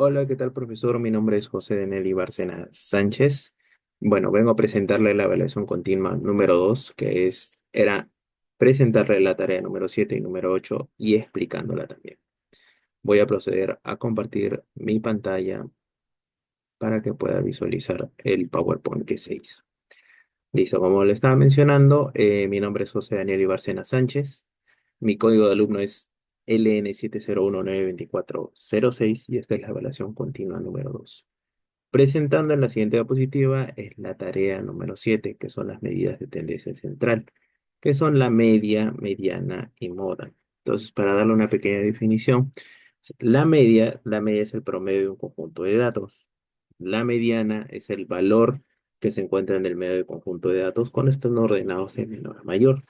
Hola, ¿qué tal, profesor? Mi nombre es José Denelli Bárcena Sánchez. Bueno, vengo a presentarle la evaluación continua número 2, era presentarle la tarea número 7 y número 8 y explicándola también. Voy a proceder a compartir mi pantalla para que pueda visualizar el PowerPoint que se hizo. Listo, como le estaba mencionando, mi nombre es José Daniel Ibarcena Sánchez. Mi código de alumno es LN70192406 y esta es la evaluación continua número 2. Presentando en la siguiente diapositiva es la tarea número 7, que son las medidas de tendencia central, que son la media, mediana y moda. Entonces, para darle una pequeña definición, la media es el promedio de un conjunto de datos. La mediana es el valor que se encuentra en el medio del conjunto de datos cuando están ordenados de menor a mayor.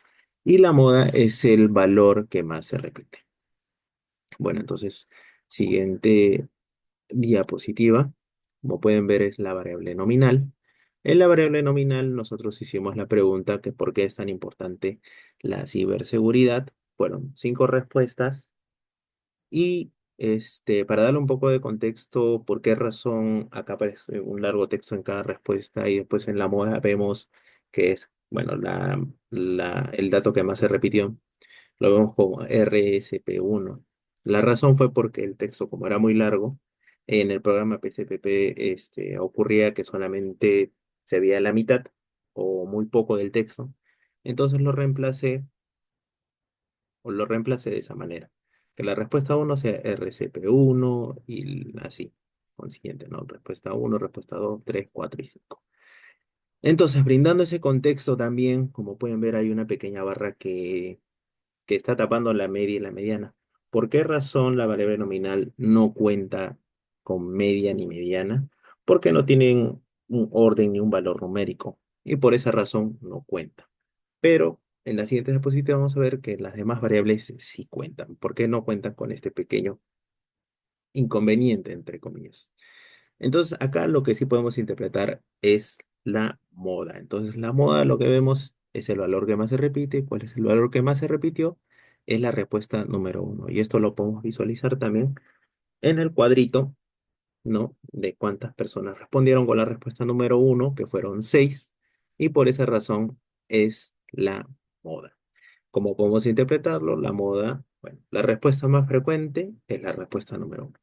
Y la moda es el valor que más se repite. Bueno, entonces, siguiente diapositiva, como pueden ver, es la variable nominal. En la variable nominal nosotros hicimos la pregunta que por qué es tan importante la ciberseguridad. Fueron 5 respuestas y para darle un poco de contexto, por qué razón acá aparece un largo texto en cada respuesta y después en la moda vemos que es, bueno, el dato que más se repitió. Lo vemos como RSP1. La razón fue porque el texto, como era muy largo, en el programa PCPP ocurría que solamente se veía la mitad o muy poco del texto. Entonces lo reemplacé de esa manera. Que la respuesta uno sea RCP1 y así, consiguiente, ¿no? Respuesta uno, respuesta 2, 3, 4 y 5. Entonces, brindando ese contexto también, como pueden ver, hay una pequeña barra que está tapando la media y la mediana. ¿Por qué razón la variable nominal no cuenta con media ni mediana? Porque no tienen un orden ni un valor numérico y por esa razón no cuenta. Pero en la siguiente diapositiva vamos a ver que las demás variables sí cuentan. ¿Por qué no cuentan con este pequeño inconveniente, entre comillas? Entonces, acá lo que sí podemos interpretar es la moda. Entonces, la moda lo que vemos es el valor que más se repite. ¿Cuál es el valor que más se repitió? Es la respuesta número uno. Y esto lo podemos visualizar también en el cuadrito, ¿no? De cuántas personas respondieron con la respuesta número uno, que fueron 6. Y por esa razón es la moda. ¿Cómo podemos interpretarlo? La moda, bueno, la respuesta más frecuente es la respuesta número uno.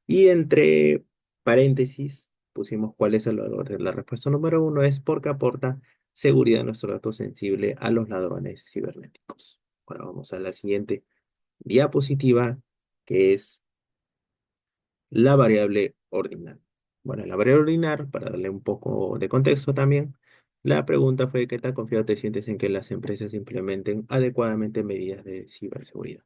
Y entre paréntesis pusimos cuál es el valor de la respuesta número uno, es porque aporta seguridad a nuestro dato sensible a los ladrones cibernéticos. Ahora vamos a la siguiente diapositiva, que es la variable ordinal. Bueno, la variable ordinal, para darle un poco de contexto también, la pregunta fue: ¿qué tan confiado te sientes en que las empresas implementen adecuadamente medidas de ciberseguridad?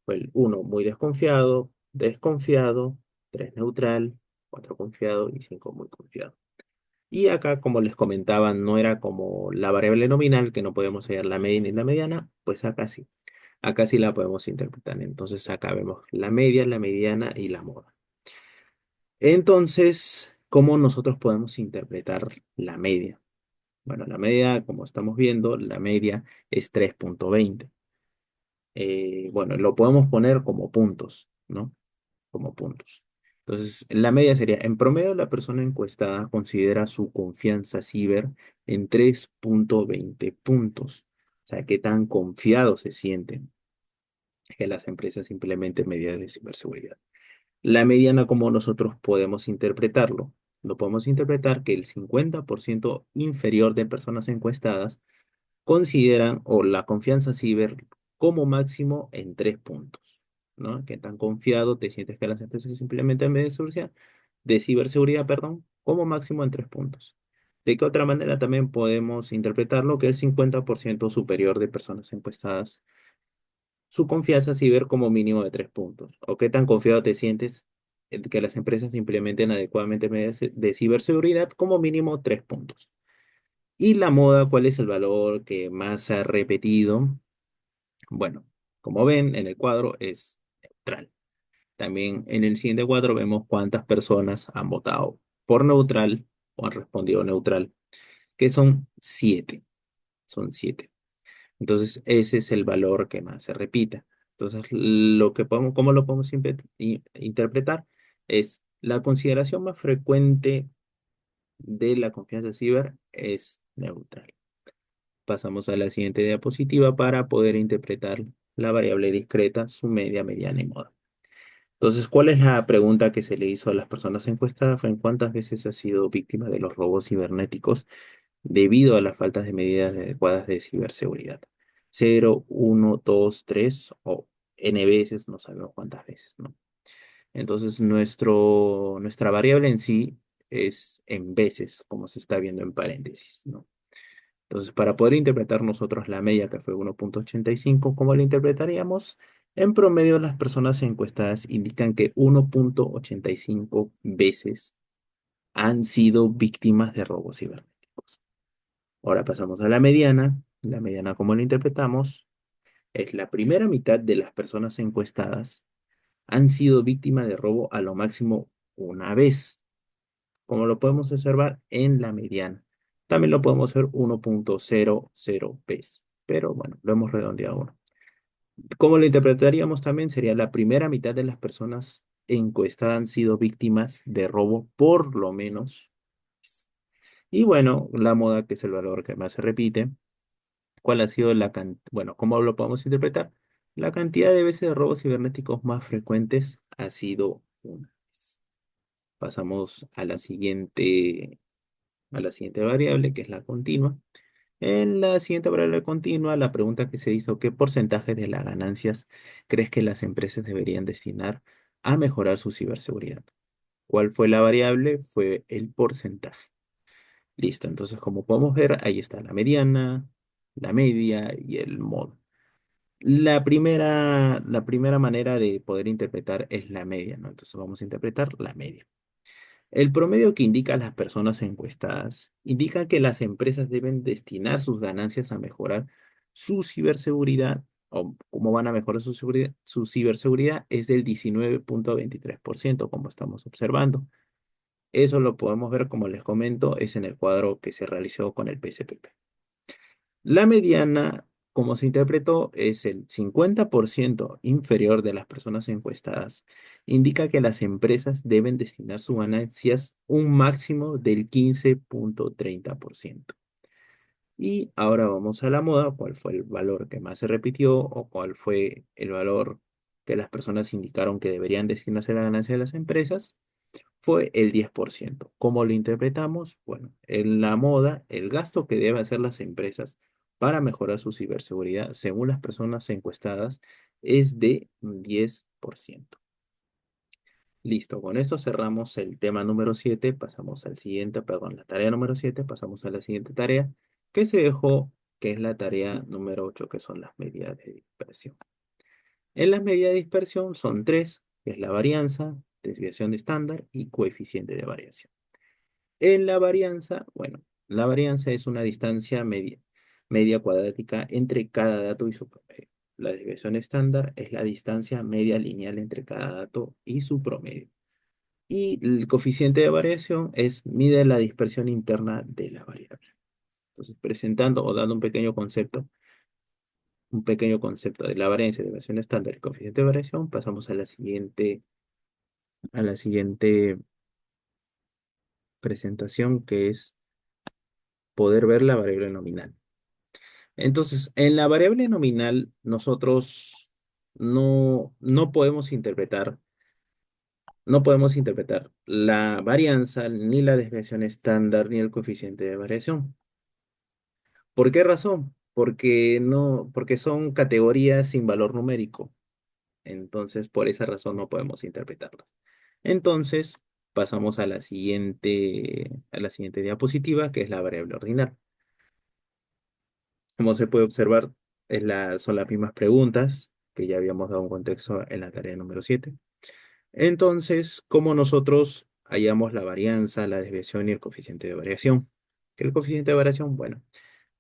Fue el 1 muy desconfiado, desconfiado, 3 neutral, 4 confiado y 5 muy confiado. Y acá, como les comentaba, no era como la variable nominal, que no podemos hallar la media ni la mediana, pues acá sí. Acá sí la podemos interpretar. Entonces acá vemos la media, la mediana y la moda. Entonces, ¿cómo nosotros podemos interpretar la media? Bueno, la media, como estamos viendo, la media es 3,20. Bueno, lo podemos poner como puntos, ¿no? Como puntos. Entonces, la media sería, en promedio, la persona encuestada considera su confianza ciber en 3,20 puntos. O sea, qué tan confiados se sienten que las empresas implementen medidas de ciberseguridad. La mediana, como nosotros podemos interpretarlo, lo podemos interpretar que el 50% inferior de personas encuestadas consideran o la confianza ciber como máximo en 3 puntos, ¿no? ¿Qué tan confiado te sientes que las empresas implementan medidas de ciberseguridad, perdón, como máximo en 3 puntos? ¿De qué otra manera también podemos interpretarlo? Que el 50% superior de personas encuestadas, su confianza ciber como mínimo de 3 puntos. ¿O qué tan confiado te sientes en que las empresas implementen adecuadamente medidas de ciberseguridad como mínimo 3 puntos? Y la moda, ¿cuál es el valor que más se ha repetido? Bueno, como ven en el cuadro es neutral. También en el siguiente cuadro vemos cuántas personas han votado por neutral o han respondido neutral, que son 7. Son 7. Entonces, ese es el valor que más se repita. Entonces, ¿cómo lo podemos interpretar? Es la consideración más frecuente de la confianza ciber es neutral. Pasamos a la siguiente diapositiva para poder interpretar la variable discreta, su media, mediana y moda. Entonces, ¿cuál es la pregunta que se le hizo a las personas encuestadas? Fue en cuántas veces ha sido víctima de los robos cibernéticos debido a las faltas de medidas adecuadas de ciberseguridad. Cero, uno, 2, 3 o n veces, no sabemos cuántas veces, ¿no? Entonces, nuestra variable en sí es en veces, como se está viendo en paréntesis, ¿no? Entonces, para poder interpretar nosotros la media, que fue 1,85, ¿cómo la interpretaríamos? En promedio, las personas encuestadas indican que 1,85 veces han sido víctimas de robos cibernéticos. Ahora pasamos a la mediana. La mediana, ¿cómo la interpretamos? Es la primera mitad de las personas encuestadas han sido víctimas de robo a lo máximo una vez, como lo podemos observar en la mediana. También lo podemos hacer 1,00 veces, pero bueno, lo hemos redondeado a 1. ¿Cómo lo interpretaríamos también? Sería la primera mitad de las personas encuestadas han sido víctimas de robo por lo menos. Y bueno, la moda, que es el valor que más se repite. ¿Cuál ha sido la cantidad? Bueno, ¿cómo lo podemos interpretar? La cantidad de veces de robos cibernéticos más frecuentes ha sido una vez. Pasamos a la siguiente variable, que es la continua. En la siguiente variable continua, la pregunta que se hizo: ¿qué porcentaje de las ganancias crees que las empresas deberían destinar a mejorar su ciberseguridad? ¿Cuál fue la variable? Fue el porcentaje. Listo, entonces como podemos ver, ahí está la mediana, la media y el modo. La primera manera de poder interpretar es la media, ¿no? Entonces vamos a interpretar la media. El promedio que indica las personas encuestadas indica que las empresas deben destinar sus ganancias a mejorar su ciberseguridad. O cómo van a mejorar su ciberseguridad es del 19,23%, como estamos observando. Eso lo podemos ver, como les comento, es en el cuadro que se realizó con el PSPP. La mediana, como se interpretó, es el 50% inferior de las personas encuestadas. Indica que las empresas deben destinar sus ganancias un máximo del 15,30%. Y ahora vamos a la moda. ¿Cuál fue el valor que más se repitió o cuál fue el valor que las personas indicaron que deberían destinarse a la ganancia de las empresas? Fue el 10%. ¿Cómo lo interpretamos? Bueno, en la moda, el gasto que deben hacer las empresas para mejorar su ciberseguridad, según las personas encuestadas, es de un 10%. Listo, con esto cerramos el tema número 7. Pasamos al siguiente, perdón, la tarea número 7. Pasamos a la siguiente tarea que se dejó, que es la tarea número 8, que son las medidas de dispersión. En las medidas de dispersión son tres, que es la varianza, desviación de estándar y coeficiente de variación. En la varianza, bueno, la varianza es una distancia media cuadrática entre cada dato y su promedio. La desviación estándar es la distancia media lineal entre cada dato y su promedio. Y el coeficiente de variación mide la dispersión interna de la variable. Entonces, presentando o dando un pequeño concepto de la varianza, desviación estándar y coeficiente de variación, pasamos a la siguiente presentación, que es poder ver la variable nominal. Entonces, en la variable nominal, nosotros no podemos interpretar la varianza, ni la desviación estándar, ni el coeficiente de variación. ¿Por qué razón? Porque son categorías sin valor numérico. Entonces, por esa razón no podemos interpretarlas. Entonces, pasamos a la siguiente diapositiva, que es la variable ordinal. Como se puede observar, son las mismas preguntas que ya habíamos dado un contexto en la tarea número 7. Entonces, ¿cómo nosotros hallamos la varianza, la desviación y el coeficiente de variación? ¿Qué es el coeficiente de variación? Bueno,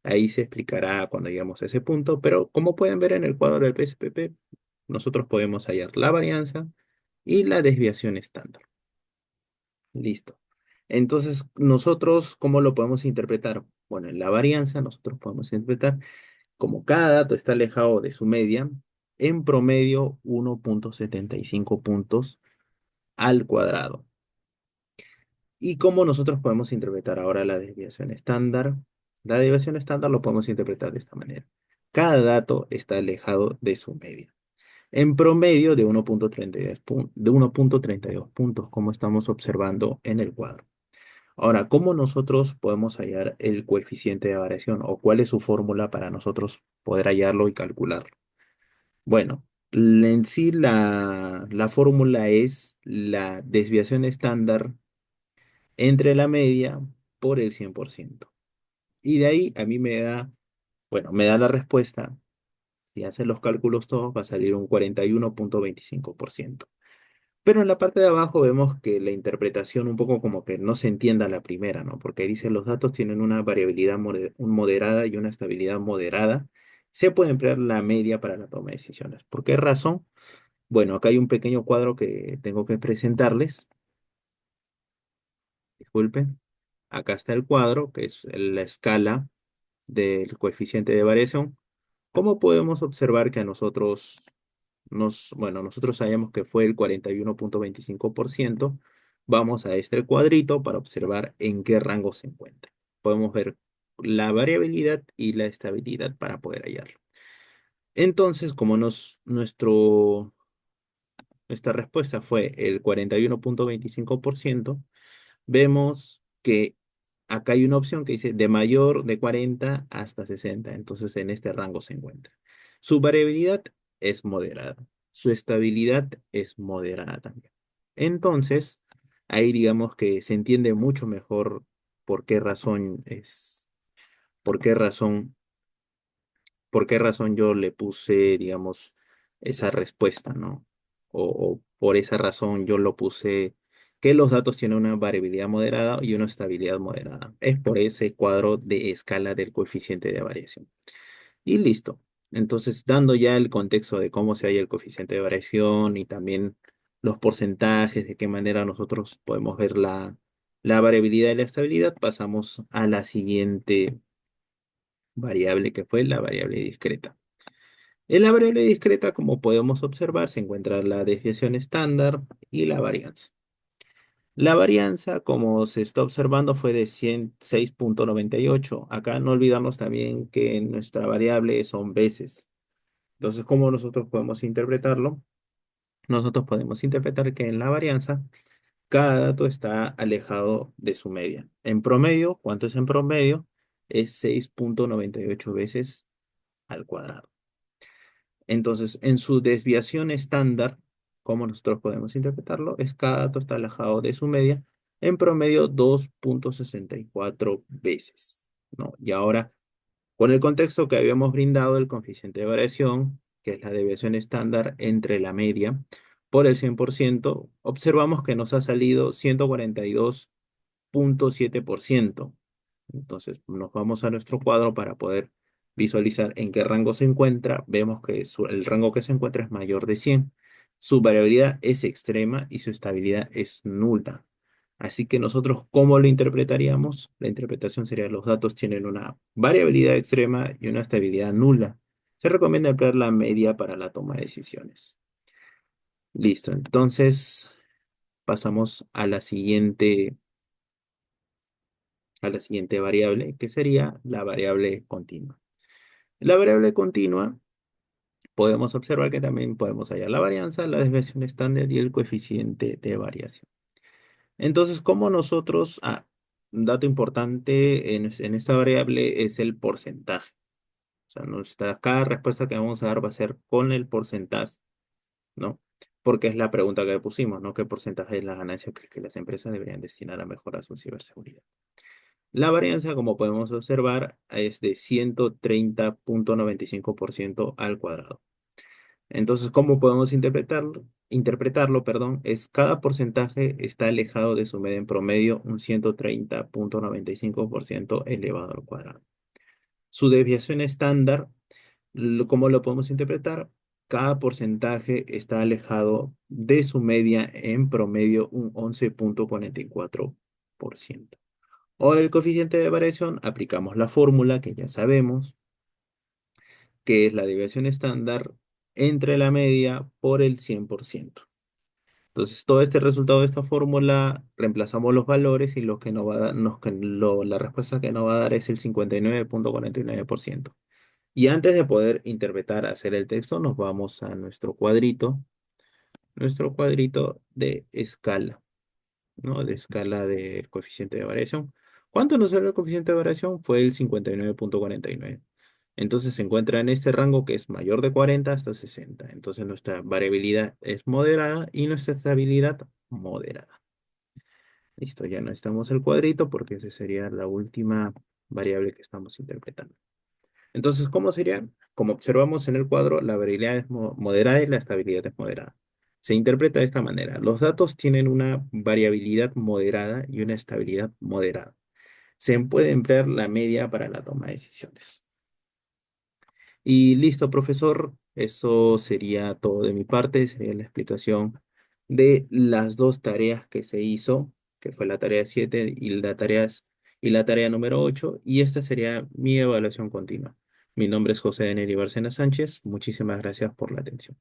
ahí se explicará cuando lleguemos a ese punto, pero como pueden ver en el cuadro del PSPP, nosotros podemos hallar la varianza y la desviación estándar. Listo. Entonces, nosotros, ¿cómo lo podemos interpretar? Bueno, en la varianza nosotros podemos interpretar como cada dato está alejado de su media, en promedio 1,75 puntos al cuadrado. ¿Y cómo nosotros podemos interpretar ahora la desviación estándar? La desviación estándar lo podemos interpretar de esta manera. Cada dato está alejado de su media. En promedio de 1.32 puntos, como estamos observando en el cuadro. Ahora, ¿cómo nosotros podemos hallar el coeficiente de variación o cuál es su fórmula para nosotros poder hallarlo y calcularlo? Bueno, en sí la fórmula es la desviación estándar entre la media por el 100%. Y de ahí a mí me da la respuesta. Si hacen los cálculos todos, va a salir un 41.25%. Pero en la parte de abajo vemos que la interpretación un poco como que no se entienda a la primera, ¿no? Porque dice los datos tienen una variabilidad moderada y una estabilidad moderada. Se puede emplear la media para la toma de decisiones. ¿Por qué razón? Bueno, acá hay un pequeño cuadro que tengo que presentarles. Disculpen. Acá está el cuadro, que es la escala del coeficiente de variación. ¿Cómo podemos observar que a nosotros bueno, nosotros sabemos que fue el 41.25%? Vamos a este cuadrito para observar en qué rango se encuentra. Podemos ver la variabilidad y la estabilidad para poder hallarlo. Entonces, como nuestra respuesta fue el 41.25%, vemos que acá hay una opción que dice de mayor de 40 hasta 60. Entonces, en este rango se encuentra. Su variabilidad es moderada. Su estabilidad es moderada también. Entonces, ahí digamos que se entiende mucho mejor por qué razón por qué razón por qué razón yo le puse, digamos, esa respuesta, ¿no? O por esa razón yo lo puse que los datos tienen una variabilidad moderada y una estabilidad moderada. Es por ese cuadro de escala del coeficiente de variación. Y listo. Entonces, dando ya el contexto de cómo se halla el coeficiente de variación y también los porcentajes, de qué manera nosotros podemos ver la variabilidad y la estabilidad, pasamos a la siguiente variable que fue la variable discreta. En la variable discreta, como podemos observar, se encuentra la desviación estándar y la varianza. La varianza, como se está observando, fue de 106.98. Acá no olvidamos también que nuestra variable son veces. Entonces, ¿cómo nosotros podemos interpretarlo? Nosotros podemos interpretar que en la varianza, cada dato está alejado de su media. En promedio, ¿cuánto es en promedio? Es 6.98 veces al cuadrado. Entonces, en su desviación estándar, como nosotros podemos interpretarlo, es cada dato está alejado de su media, en promedio 2.64 veces, ¿no? Y ahora, con el contexto que habíamos brindado del coeficiente de variación, que es la desviación estándar entre la media por el 100%, observamos que nos ha salido 142.7%. Entonces, nos vamos a nuestro cuadro para poder visualizar en qué rango se encuentra. Vemos que el rango que se encuentra es mayor de 100. Su variabilidad es extrema y su estabilidad es nula. Así que nosotros, ¿cómo lo interpretaríamos? La interpretación sería los datos tienen una variabilidad extrema y una estabilidad nula. Se recomienda emplear la media para la toma de decisiones. Listo, entonces pasamos a la siguiente variable, que sería la variable continua. La variable continua, podemos observar que también podemos hallar la varianza, la desviación estándar y el coeficiente de variación. Entonces, como nosotros, un dato importante en esta variable es el porcentaje. O sea, cada respuesta que vamos a dar va a ser con el porcentaje, ¿no? Porque es la pregunta que le pusimos, ¿no? ¿Qué porcentaje de la ganancia cree que las empresas deberían destinar a mejorar su ciberseguridad? La varianza, como podemos observar, es de 130.95% al cuadrado. Entonces, ¿cómo podemos interpretarlo? Interpretarlo, perdón, es cada porcentaje está alejado de su media en promedio un 130.95% elevado al cuadrado. Su desviación estándar, ¿cómo lo podemos interpretar? Cada porcentaje está alejado de su media en promedio un 11.44%. Ahora el coeficiente de variación, aplicamos la fórmula que ya sabemos, que es la desviación estándar entre la media por el 100%. Entonces, todo este resultado de esta fórmula, reemplazamos los valores y lo que nos va a dar, la respuesta que nos va a dar es el 59,49%. Y antes de poder interpretar, hacer el texto, nos vamos a nuestro cuadrito de escala, ¿no? De escala del coeficiente de variación. ¿Cuánto nos salió el coeficiente de variación? Fue el 59,49. Entonces se encuentra en este rango que es mayor de 40 hasta 60. Entonces nuestra variabilidad es moderada y nuestra estabilidad moderada. Listo, ya no estamos el cuadrito porque esa sería la última variable que estamos interpretando. Entonces, ¿cómo sería? Como observamos en el cuadro, la variabilidad es moderada y la estabilidad es moderada. Se interpreta de esta manera. Los datos tienen una variabilidad moderada y una estabilidad moderada. Se puede emplear la media para la toma de decisiones. Y listo, profesor. Eso sería todo de mi parte. Sería la explicación de las dos tareas que se hizo, que fue la tarea 7 y la tarea número 8. Y esta sería mi evaluación continua. Mi nombre es José Daniel Bárcena Sánchez. Muchísimas gracias por la atención.